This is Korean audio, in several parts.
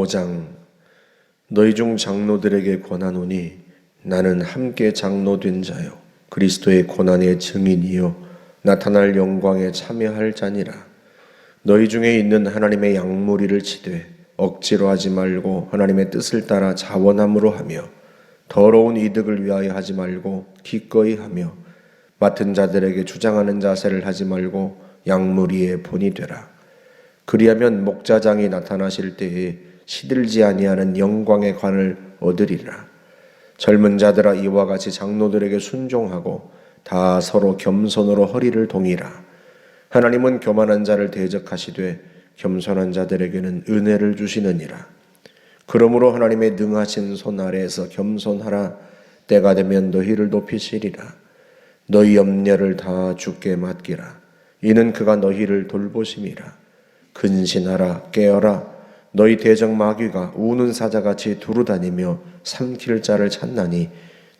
5장. 너희 중 장로들에게 권하노니 나는 함께 장로된 자요 그리스도의 고난의 증인이요 나타날 영광에 참여할 자니라. 너희 중에 있는 하나님의 양무리를 치되 억지로 하지 말고 하나님의 뜻을 따라 자원함으로 하며 더러운 이득을 위하여 하지 말고 기꺼이 하며 맡은 자들에게 주장하는 자세를 하지 말고 양무리의 본이 되라. 그리하면 목자장이 나타나실 때에 시들지 아니하는 영광의 관을 얻으리라. 젊은 자들아 이와 같이 장로들에게 순종하고 다 서로 겸손으로 허리를 동이라. 하나님은 교만한 자를 대적하시되 겸손한 자들에게는 은혜를 주시느니라. 그러므로 하나님의 능하신 손 아래에서 겸손하라. 때가 되면 너희를 높이시리라. 너희 염려를 다 주께 맡기라. 이는 그가 너희를 돌보심이라. 근신하라. 깨어라. 너희 대적 마귀가 우는 사자같이 두루다니며 삼킬 자를 찾나니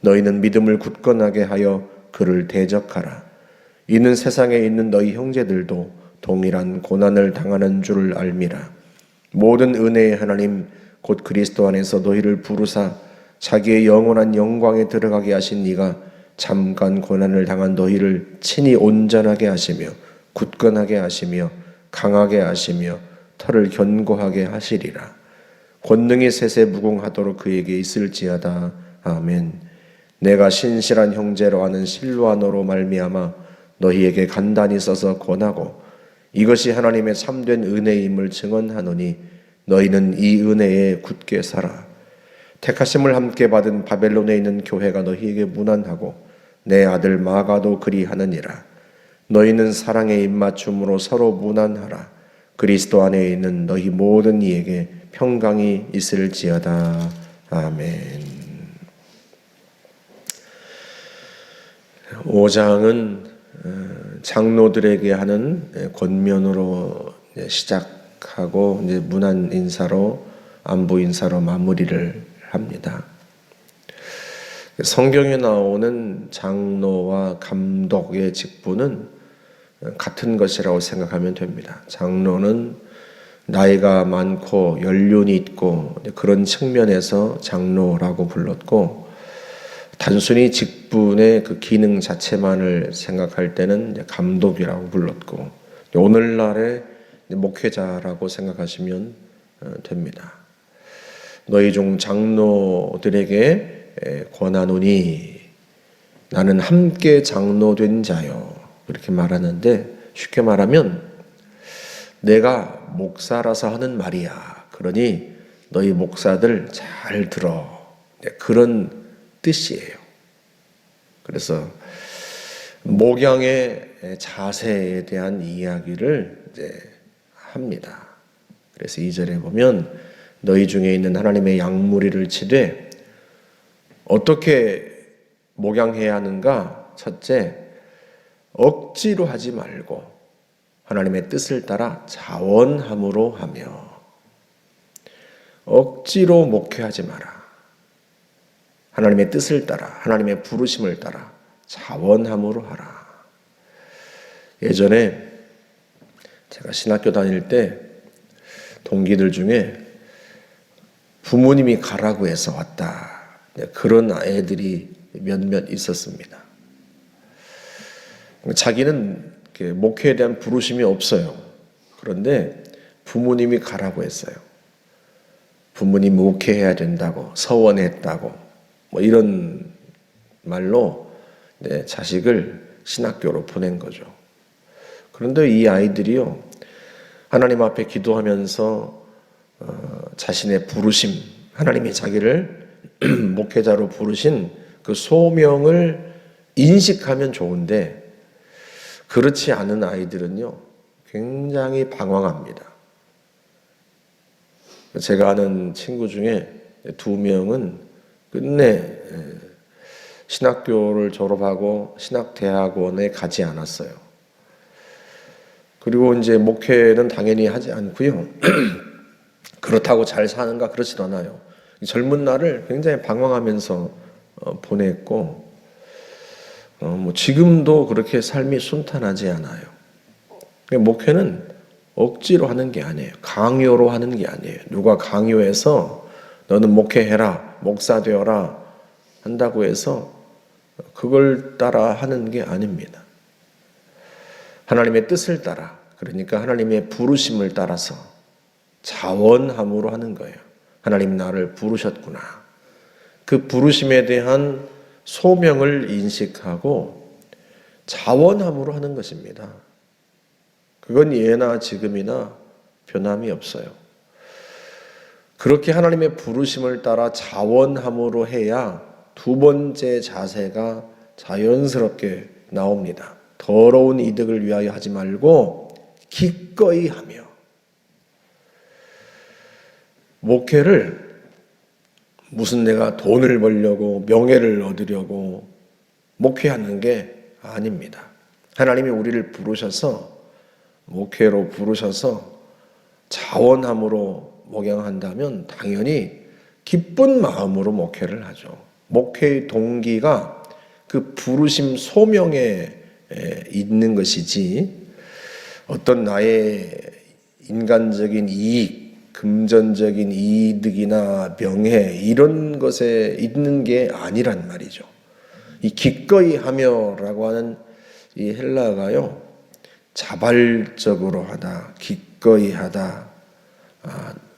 너희는 믿음을 굳건하게 하여 그를 대적하라. 이는 세상에 있는 너희 형제들도 동일한 고난을 당하는 줄을 알미라. 모든 은혜의 하나님 곧 그리스도 안에서 너희를 부르사 자기의 영원한 영광에 들어가게 하신 이가 잠깐 고난을 당한 너희를 친히 온전하게 하시며 굳건하게 하시며 강하게 하시며 털을 견고하게 하시리라. 권능이 셋에 무궁하도록 그에게 있을지어다. 아멘. 내가 신실한 형제로 아는 실로아노로 말미암아 너희에게 간단히 써서 권하고 이것이 하나님의 참된 은혜임을 증언하노니 너희는 이 은혜에 굳게 살아. 택하심을 함께 받은 바벨론에 있는 교회가 너희에게 문안하고 내 아들 마가도 그리하느니라. 너희는 사랑의 입맞춤으로 서로 문안하라. 그리스도 안에 있는 너희 모든 이에게 평강이 있을지어다. 아멘. 5장은 장로들에게 하는 권면으로 시작하고 이제 문안 인사로 안부 인사로 마무리를 합니다. 성경에 나오는 장로와 감독의 직분은 같은 것이라고 생각하면 됩니다. 장로는 나이가 많고 연륜이 있고 그런 측면에서 장로라고 불렀고, 단순히 직분의 그 기능 자체만을 생각할 때는 감독이라고 불렀고, 오늘날의 목회자라고 생각하시면 됩니다. 너희 중 장로들에게 권하노니 나는 함께 장로된 자요 이렇게 말하는데, 쉽게 말하면 내가 목사라서 하는 말이야. 그러니 너희 목사들 잘 들어. 그런 뜻이에요. 그래서 목양의 자세에 대한 이야기를 이제 합니다. 그래서 2절에 보면 너희 중에 있는 하나님의 양무리를 치되 어떻게 목양해야 하는가? 첫째, 억지로 하지 말고 하나님의 뜻을 따라 자원함으로 하며. 억지로 목회하지 마라. 하나님의 뜻을 따라, 하나님의 부르심을 따라 자원함으로 하라. 예전에 제가 신학교 다닐 때 동기들 중에 부모님이 가라고 해서 왔다, 그런 애들이 몇몇 있었습니다. 자기는 목회에 대한 부르심이 없어요. 그런데 부모님이 가라고 했어요. 부모님 목회해야 된다고, 서원했다고, 이런 말로 자식을 신학교로 보낸 거죠. 그런데 이 아이들이요, 하나님 앞에 기도하면서 자신의 부르심, 하나님이 자기를 목회자로 부르신 그 소명을 인식하면 좋은데, 그렇지 않은 아이들은요 굉장히 방황합니다. 제가 아는 친구 중에 2명은 끝내 신학교를 졸업하고 신학대학원에 가지 않았어요. 그리고 이제 목회는 당연히 하지 않고요. 그렇다고 잘 사는가? 그렇지도 않아요. 젊은 날을 굉장히 방황하면서 보냈고, 지금도 그렇게 삶이 순탄하지 않아요. 목회는 억지로 하는 게 아니에요. 강요로 하는 게 아니에요. 누가 강요해서 너는 목회해라, 목사 되어라 한다고 해서 그걸 따라 하는 게 아닙니다. 하나님의 뜻을 따라, 그러니까 하나님의 부르심을 따라서 자원함으로 하는 거예요. 하나님 나를 부르셨구나. 그 부르심에 대한 소명을 인식하고 자원함으로 하는 것입니다. 그건 예나 지금이나 변함이 없어요. 그렇게 하나님의 부르심을 따라 자원함으로 해야 두 번째 자세가 자연스럽게 나옵니다. 더러운 이득을 위하여 하지 말고 기꺼이 하며. 목회를 무슨 내가 돈을 벌려고 명예를 얻으려고 목회하는 게 아닙니다. 하나님이 우리를 부르셔서 목회로 부르셔서 자원함으로 목양한다면 당연히 기쁜 마음으로 목회를 하죠. 목회의 동기가 그 부르심 소명에 있는 것이지 어떤 나의 인간적인 이익, 금전적인 이득이나 명예 이런 것에 있는 게 아니란 말이죠. 이 기꺼이 하며라고 하는 이 헬라어가요. 자발적으로 하다, 기꺼이 하다,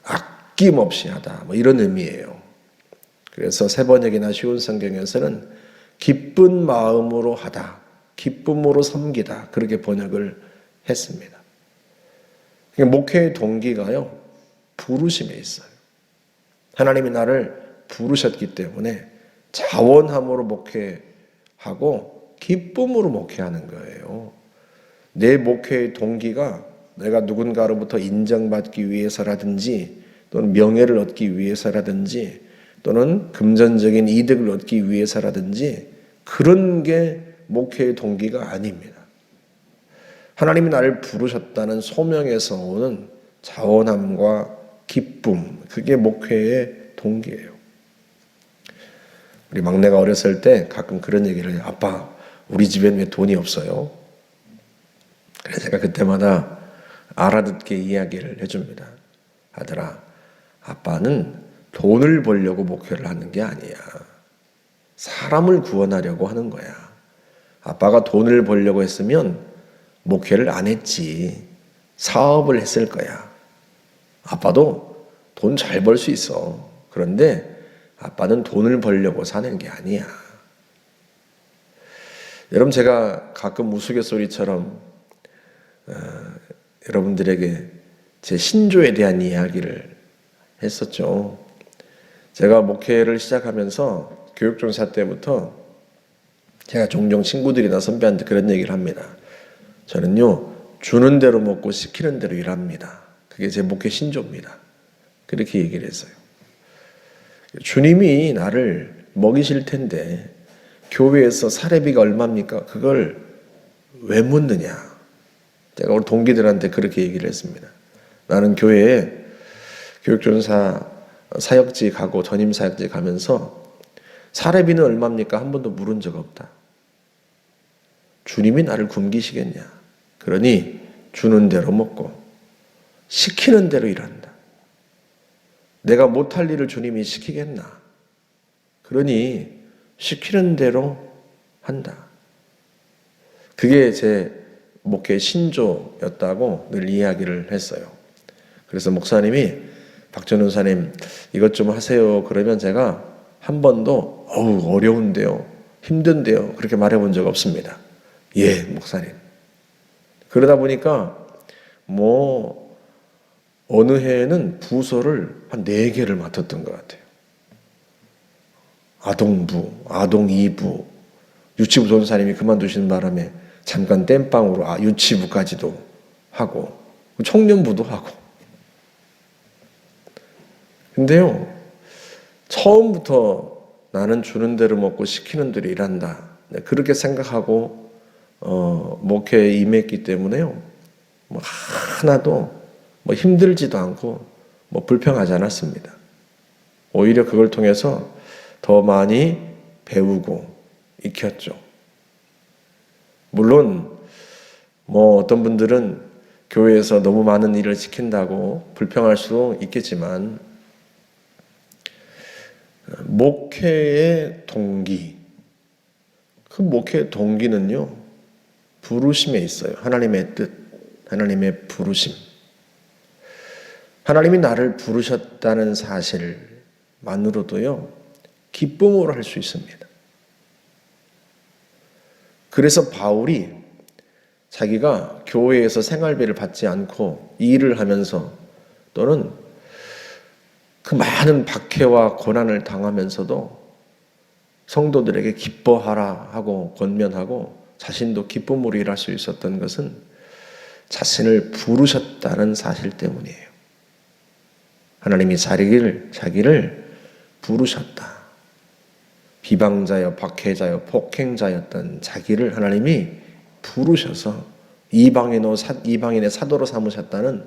아낌없이 하다 뭐 이런 의미예요. 그래서 세 번역이나 쉬운 성경에서는 기쁜 마음으로 하다, 기쁨으로 섬기다 그렇게 번역을 했습니다. 그러니까 목회의 동기가요. 부르심에 있어요. 하나님이 나를 부르셨기 때문에 자원함으로 목회하고 기쁨으로 목회하는 거예요. 내 목회의 동기가 내가 누군가로부터 인정받기 위해서라든지 또는 명예를 얻기 위해서라든지 또는 금전적인 이득을 얻기 위해서라든지 그런 게 목회의 동기가 아닙니다. 하나님이 나를 부르셨다는 소명에서 오는 자원함과 기쁨, 그게 목회의 동기예요. 우리 막내가 어렸을 때 가끔 그런 얘기를 해요. 아빠, 우리 집엔 왜 돈이 없어요? 그래서 제가 그때마다 알아듣게 이야기를 해줍니다. 아들아, 아빠는 돈을 벌려고 목회를 하는 게 아니야. 사람을 구원하려고 하는 거야. 아빠가 돈을 벌려고 했으면 목회를 안 했지. 사업을 했을 거야. 아빠도 돈 잘 벌 수 있어. 그런데 아빠는 돈을 벌려고 사는 게 아니야. 여러분, 제가 가끔 우스갯소리처럼 여러분들에게 제 신조에 대한 이야기를 했었죠. 제가 목회를 시작하면서 교육종사 때부터 제가 종종 친구들이나 선배한테 그런 얘기를 합니다. 저는요, 주는 대로 먹고 시키는 대로 일합니다. 그게 제 목회 신조입니다. 그렇게 얘기를 했어요. 주님이 나를 먹이실 텐데 교회에서 사례비가 얼마입니까? 그걸 왜 묻느냐? 제가 우리 동기들한테 그렇게 얘기를 했습니다. 나는 교회에 교육전사 사역지 가고 전임 사역지 가면서 사례비는 얼마입니까? 한 번도 물은 적 없다. 주님이 나를 굶기시겠냐? 그러니 주는 대로 먹고 시키는 대로 일한다. 내가 못할 일을 주님이 시키겠나? 그러니 시키는 대로 한다. 그게 제 목회 신조였다고 늘 이야기를 했어요. 그래서 목사님이 박 전도사님 이것 좀 하세요. 그러면 제가 한 번도 어려운데요, 힘든데요 그렇게 말해본 적 없습니다. 예, 목사님. 그러다 보니까 어느 해에는 부서를 한 4개를 맡았던 것 같아요. 아동부, 아동 2부, 유치부 전사님이 그만두시는 바람에 잠깐 땜빵으로 유치부까지도 하고 청년부도 하고. 근데요, 처음부터 나는 주는 대로 먹고 시키는 대로 일한다. 그렇게 생각하고 목회에 임했기 때문에요. 하나도 힘들지도 않고 불평하지 않았습니다. 오히려 그걸 통해서 더 많이 배우고 익혔죠. 물론 어떤 분들은 교회에서 너무 많은 일을 시킨다고 불평할 수도 있겠지만 목회의 동기, 그 목회의 동기는요, 부르심에 있어요. 하나님의 뜻, 하나님의 부르심. 하나님이 나를 부르셨다는 사실만으로도요, 기쁨으로 할 수 있습니다. 그래서 바울이 자기가 교회에서 생활비를 받지 않고 일을 하면서 또는 그 많은 박해와 고난을 당하면서도 성도들에게 기뻐하라 하고 권면하고 자신도 기쁨으로 일할 수 있었던 것은 자신을 부르셨다는 사실 때문이에요. 하나님이 자기를 부르셨다. 비방자여 박해자여 폭행자였던 자기를 하나님이 부르셔서 이방인의 사도로 삼으셨다는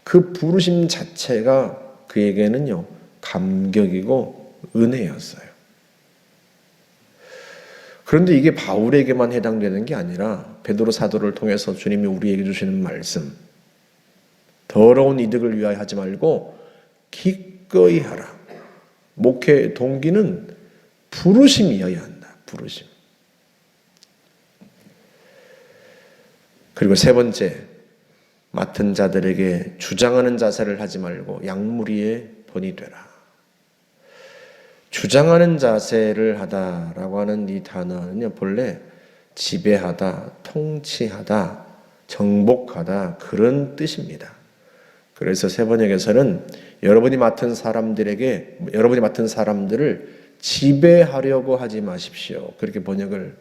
그 부르심 자체가 그에게는요, 감격이고 은혜였어요. 그런데 이게 바울에게만 해당되는 게 아니라 베드로 사도를 통해서 주님이 우리에게 주시는 말씀, 더러운 이득을 위하여 하지 말고 기꺼이 하라. 목회 동기는 부르심이어야 한다. 부르심. 그리고 세 번째, 맡은 자들에게 주장하는 자세를 하지 말고 양무리의 본이 되라. 주장하는 자세를 하다라고 하는 이 단어는요, 본래 지배하다, 통치하다, 정복하다 그런 뜻입니다. 그래서 세 번역에서는 여러분이 맡은 사람들을 지배하려고 하지 마십시오. 그렇게 번역을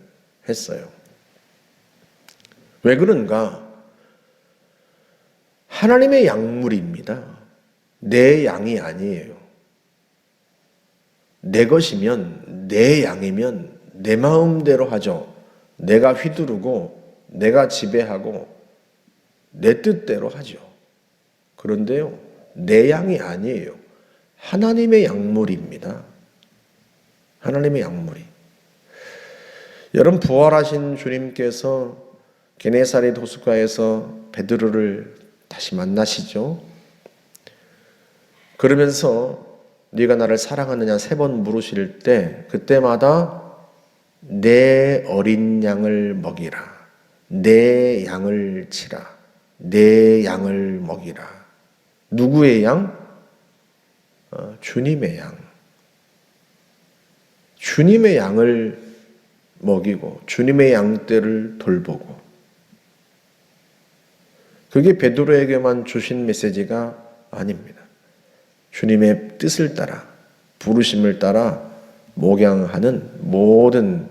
했어요. 왜 그런가? 하나님의 양물입니다. 내 양이 아니에요. 내 것이면, 내 양이면 내 마음대로 하죠. 내가 휘두르고, 내가 지배하고, 내 뜻대로 하죠. 그런데요, 내 양이 아니에요. 하나님의 양물입니다. 하나님의 양물이. 여러분, 부활하신 주님께서 게네사렛 호숫가에서 베드로를 다시 만나시죠. 그러면서 네가 나를 사랑하느냐 3번 물으실 때 그때마다 내 어린 양을 먹이라. 내 양을 치라. 내 양을 먹이라. 누구의 양? 주님의 양. 주님의 양을 먹이고 주님의 양떼를 돌보고 그게 베드로에게만 주신 메시지가 아닙니다. 주님의 뜻을 따라 부르심을 따라 목양하는 모든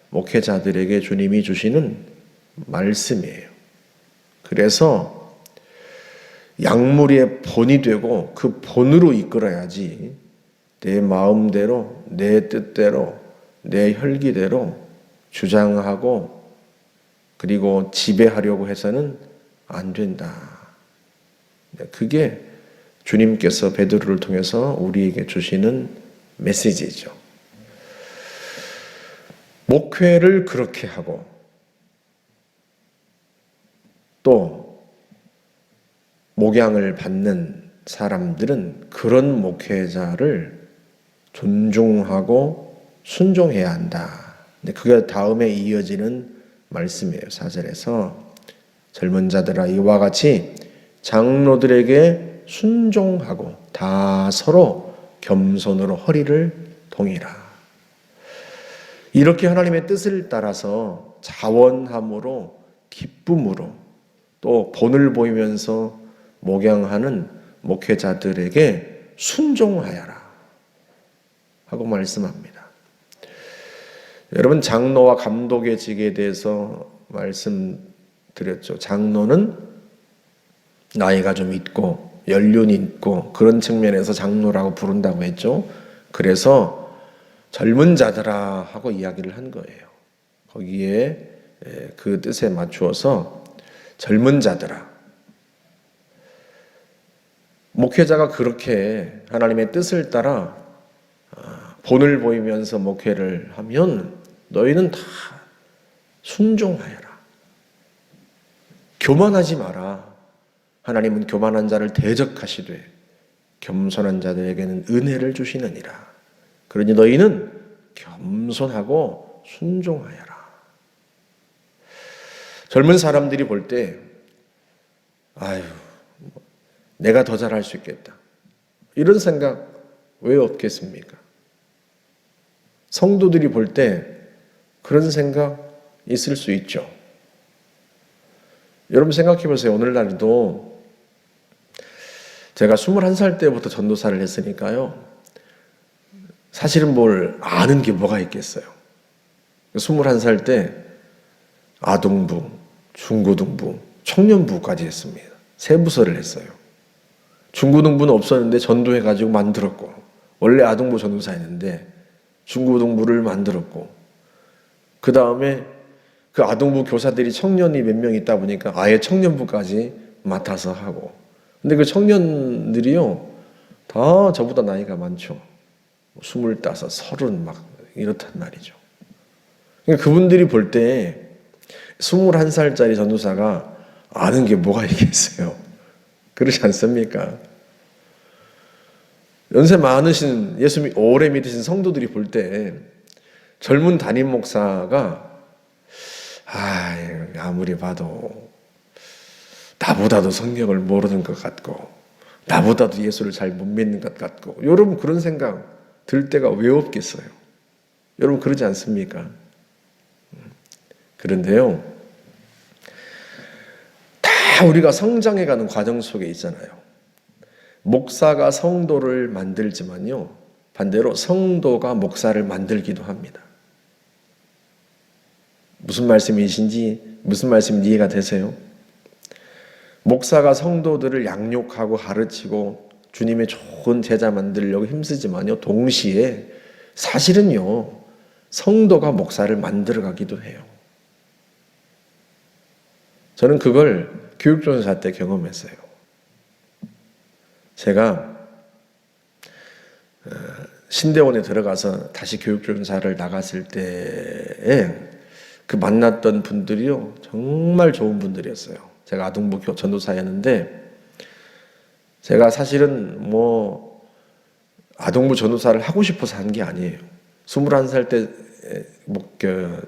목회자들에게 주님이 주시는 말씀이에요. 그래서 양무리의 본이 되고 그 본으로 이끌어야지 내 마음대로 내 뜻대로 내 혈기대로 주장하고 그리고 지배하려고 해서는 안 된다. 그게 주님께서 베드로를 통해서 우리에게 주시는 메시지죠. 목회를 그렇게 하고 또 목양을 받는 사람들은 그런 목회자를 존중하고 순종해야 한다. 그게 다음에 이어지는 말씀이에요. 4절에서 젊은 자들아 이와 같이 장로들에게 순종하고 다 서로 겸손으로 허리를 동이라. 이렇게 하나님의 뜻을 따라서 자원함으로 기쁨으로 또 본을 보이면서 목양하는 목회자들에게 순종하여라 하고 말씀합니다. 여러분 장로와 감독의 직에 대해서 말씀드렸죠. 장로는 나이가 좀 있고 연륜이 있고 그런 측면에서 장로라고 부른다고 했죠. 그래서 젊은 자들아 하고 이야기를 한 거예요. 거기에 그 뜻에 맞추어서 젊은 자들아. 목회자가 그렇게 하나님의 뜻을 따라 본을 보이면서 목회를 하면 너희는 다 순종하여라. 교만하지 마라. 하나님은 교만한 자를 대적하시되 겸손한 자들에게는 은혜를 주시느니라. 그러니 너희는 겸손하고 순종하여라. 젊은 사람들이 볼 때 아유, 내가 더 잘할 수 있겠다, 이런 생각 왜 없겠습니까? 성도들이 볼 때 그런 생각 있을 수 있죠. 여러분 생각해 보세요. 오늘날도 제가 21살 때부터 전도사를 했으니까요, 사실은 뭘 아는 게 뭐가 있겠어요. 21살 때 아동부, 중고등부, 청년부까지 했습니다. 세 부서를 했어요. 중고등부는 없었는데 전도해가지고 만들었고, 원래 아동부 전도사였는데 중고등부를 만들었고, 그 다음에 그 아동부 교사들이 청년이 몇 명 있다 보니까 아예 청년부까지 맡아서 하고, 근데 그 청년들이요 다 저보다 나이가 많죠. 25, 30 막 이렇단 말이죠. 그러니까 그분들이 볼 때 21살짜리 전도사가 아는 게 뭐가 있겠어요? 그렇지 않습니까? 연세 많으신, 예수 오래 믿으신 성도들이 볼 때 젊은 담임 목사가 아무리 봐도 나보다도 성경을 모르는 것 같고, 나보다도 예수를 잘 못 믿는 것 같고, 여러분 그런 생각 들 때가 왜 없겠어요? 여러분 그러지 않습니까? 그런데요, 다 우리가 성장해가는 과정 속에 있잖아요. 목사가 성도를 만들지만요, 반대로 성도가 목사를 만들기도 합니다. 무슨 말씀이신지, 무슨 말씀인지 이해가 되세요? 목사가 성도들을 양육하고 가르치고 주님의 좋은 제자 만들려고 힘쓰지만요, 동시에 사실은요 성도가 목사를 만들어가기도 해요. 저는 그걸 교육전사 때 경험했어요. 제가 신대원에 들어가서 다시 교육전사를 나갔을 때에 그 만났던 분들이요 정말 좋은 분들이었어요. 제가 아동부 전도사였는데, 제가 사실은 아동부 전도사를 하고 싶어서 한 게 아니에요. 21살 때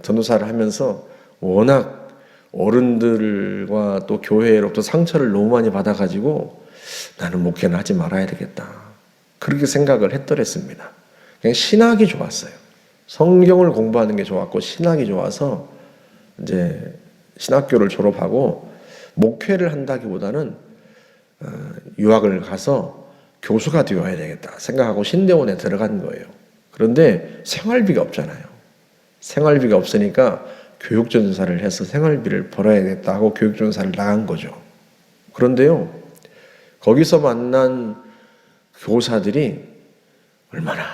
전도사를 하면서 워낙 어른들과 또 교회로부터 상처를 너무 많이 받아가지고 나는 목회는 하지 말아야 되겠다, 그렇게 생각을 했더랬습니다. 그냥 신학이 좋았어요. 성경을 공부하는 게 좋았고 신학이 좋아서 이제 신학교를 졸업하고 목회를 한다기보다는 유학을 가서 교수가 되어야 되겠다 생각하고 신대원에 들어간 거예요. 그런데 생활비가 없잖아요. 생활비가 없으니까 교육전사를 해서 생활비를 벌어야겠다 하고 교육전사를 나간 거죠. 그런데요, 거기서 만난 교사들이 얼마나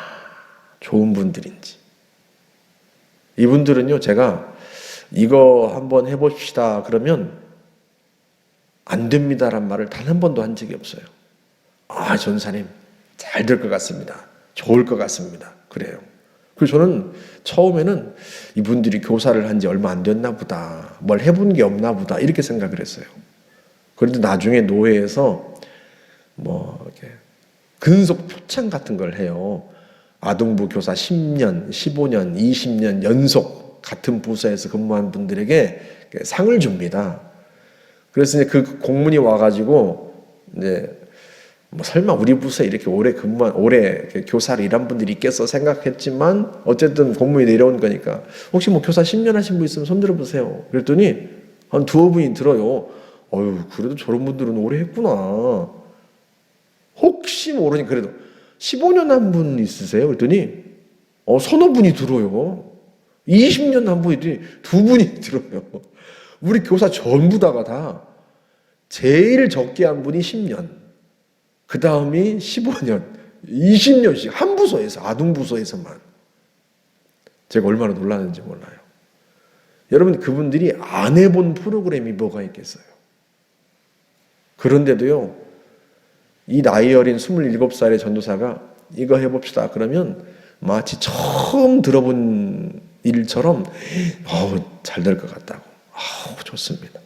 좋은 분들인지. 이분들은요, 제가 이거 한번 해봅시다 그러면 안 됩니다란 말을 단 한 번도 한 적이 없어요. 전사님 잘 될 것 같습니다, 좋을 것 같습니다, 그래요. 그래서 저는 처음에는 이분들이 교사를 한 지 얼마 안 됐나 보다, 뭘 해본 게 없나 보다, 이렇게 생각을 했어요. 그런데 나중에 노회에서 이렇게 근속 표창 같은 걸 해요. 아동부 교사 10년, 15년, 20년 연속 같은 부서에서 근무한 분들에게 상을 줍니다. 그래서 이제 그 공문이 와가지고 이제 설마 우리 부서에 이렇게 오래 교사를 일한 분들이 있겠어 생각했지만, 어쨌든 공문이 내려온 거니까 혹시 교사 10년 하신 분 있으면 손 들어보세요. 그랬더니 한 두어 분이 들어요. 그래도 저런 분들은 오래 했구나. 혹시 모르니 그래도 15년 한 분 있으세요? 그랬더니 서너 분이 들어요. 20년 한 분이 두 분이 들어요. 우리 교사 전부 다 제일 적게 한 분이 10년, 그 다음이 15년, 20년씩 한 부서에서, 아동부서에서만. 제가 얼마나 놀랐는지 몰라요. 여러분, 그분들이 안 해본 프로그램이 뭐가 있겠어요? 그런데도요, 이 나이 어린 27살의 전도사가 이거 해봅시다 그러면 마치 처음 들어본 일처럼 잘 될 것 같다고, 좋습니다.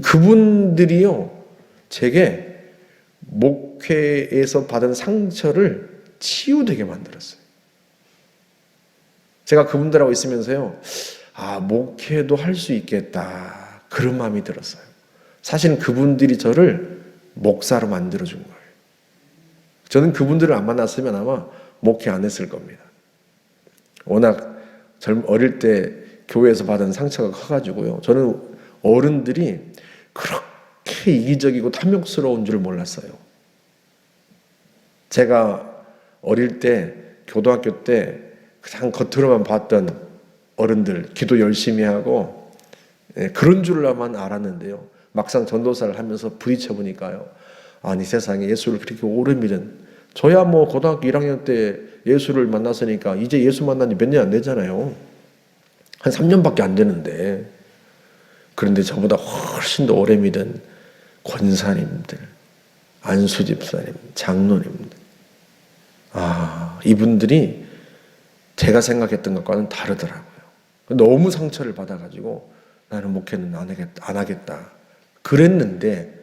그분들이요, 제게 목회에서 받은 상처를 치유되게 만들었어요. 제가 그분들하고 있으면서요, 목회도 할 수 있겠다, 그런 마음이 들었어요. 사실은 그분들이 저를 목사로 만들어준 거예요. 저는 그분들을 안 만났으면 아마 목회 안 했을 겁니다. 워낙 어릴 때 교회에서 받은 상처가 커가지고요. 저는 어른들이 그렇게 이기적이고 탐욕스러운 줄 몰랐어요. 제가 어릴 때, 교도학교 때 그냥 겉으로만 봤던 어른들, 기도 열심히 하고 그런 줄만 알았는데요. 막상 전도사를 하면서 부딪혀 보니까요. 아니, 세상에 예수를 그렇게 오래 믿은, 저야 뭐 고등학교 1학년 때 예수를 만났으니까 이제 예수 만난 지 몇 년 안 되잖아요. 한 3년밖에 안 되는데. 그런데 저보다 훨씬 더 오래 믿은 권사님들, 안수 집사님, 장로님들, 이분들이 제가 생각했던 것과는 다르더라고요. 너무 상처를 받아가지고 나는 목회는 안 하겠다 그랬는데,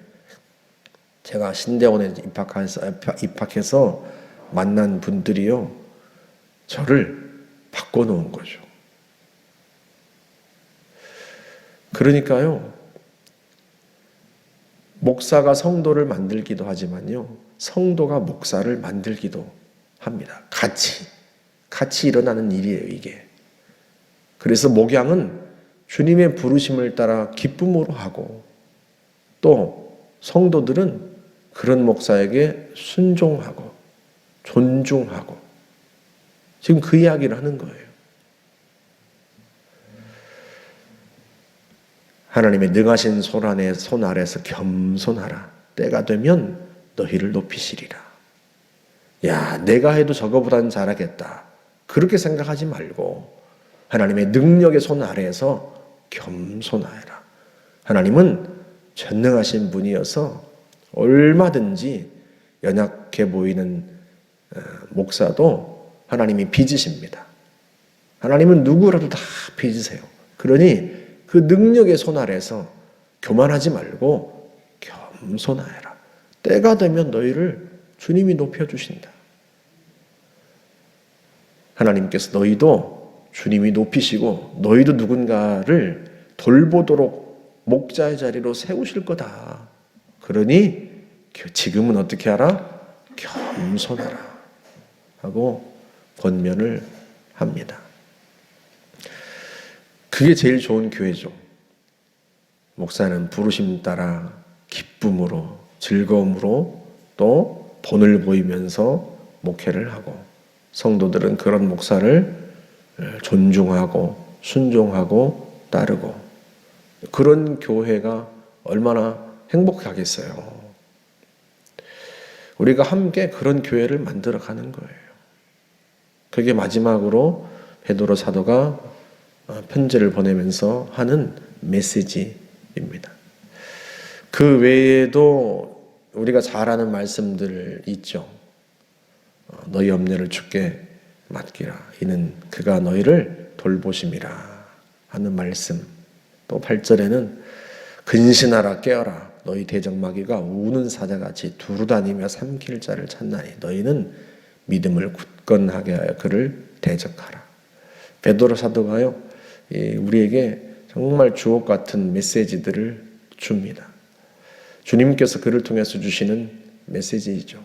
제가 신대원에 입학해서 만난 분들이요, 저를 바꿔놓은 거죠. 그러니까요, 목사가 성도를 만들기도 하지만요, 성도가 목사를 만들기도 합니다. 같이 일어나는 일이에요, 이게. 그래서 목양은 주님의 부르심을 따라 기쁨으로 하고, 또 성도들은 그런 목사에게 순종하고 존중하고, 지금 그 이야기를 하는 거예요. 하나님의 능하신 손 아래서 겸손하라. 때가 되면 너희를 높이시리라. 야, 내가 해도 저거보다는 잘하겠다, 그렇게 생각하지 말고 하나님의 능력의 손 아래에서 겸손하여라. 하나님은 전능하신 분이어서 얼마든지 연약해 보이는 목사도 하나님이 빚으십니다. 하나님은 누구라도 다 빚으세요. 그러니 그 능력의 손 아래에서 교만하지 말고 겸손하여라. 때가 되면 너희를 주님이 높여주신다. 하나님께서 너희도 주님이 높이시고 너희도 누군가를 돌보도록 목자의 자리로 세우실 거다. 그러니 지금은 어떻게 하라? 겸손하라 하고 권면을 합니다. 그게 제일 좋은 교회죠. 목사는 부르심 따라 기쁨으로, 즐거움으로 또 본을 보이면서 목회를 하고, 성도들은 그런 목사를 존중하고 순종하고 따르고, 그런 교회가 얼마나 행복하겠어요. 우리가 함께 그런 교회를 만들어가는 거예요. 그게 마지막으로 베드로 사도가 편지를 보내면서 하는 메시지입니다. 그 외에도 우리가 잘 아는 말씀들 있죠. 너희 염려를 주께 맡기라. 이는 그가 너희를 돌보심이라 하는 말씀. 또 8절에는 근신하라 깨어라. 너희 대적마귀가 우는 사자같이 두루다니며 삼킬 자를 찾나니 너희는 믿음을 굳건하게 하여 그를 대적하라. 베드로 사도가요, 우리에게 정말 주옥 같은 메시지들을 줍니다. 주님께서 그를 통해서 주시는 메시지이죠.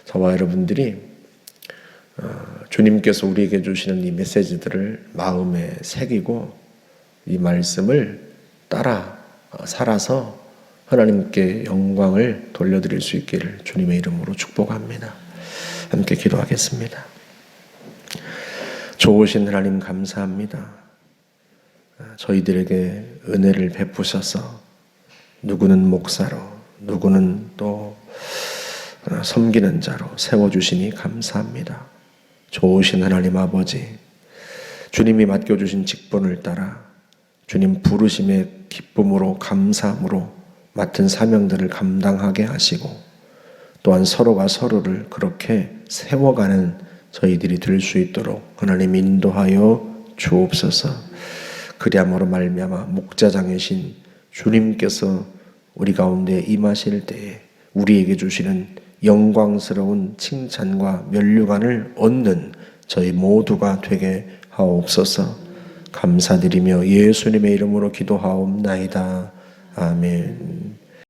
저와 여러분들이 주님께서 우리에게 주시는 이 메시지들을 마음에 새기고 이 말씀을 따라 살아서 하나님께 영광을 돌려드릴 수 있기를 주님의 이름으로 축복합니다. 함께 기도하겠습니다. 좋으신 하나님 감사합니다. 저희들에게 은혜를 베푸셔서 누구는 목사로, 누구는 또 섬기는 자로 세워주시니 감사합니다. 좋으신 하나님 아버지, 주님이 맡겨주신 직분을 따라 주님 부르심의 기쁨으로 감사함으로 맡은 사명들을 감당하게 하시고, 또한 서로가 서로를 그렇게 세워가는 저희들이 될 수 있도록 하나님 인도하여 주옵소서. 그리함으로 말미암아 목자장이신 주님께서 우리 가운데 임하실 때에 우리에게 주시는 영광스러운 칭찬과 면류관을 얻는 저희 모두가 되게 하옵소서. 감사드리며 예수님의 이름으로 기도하옵나이다. 아멘.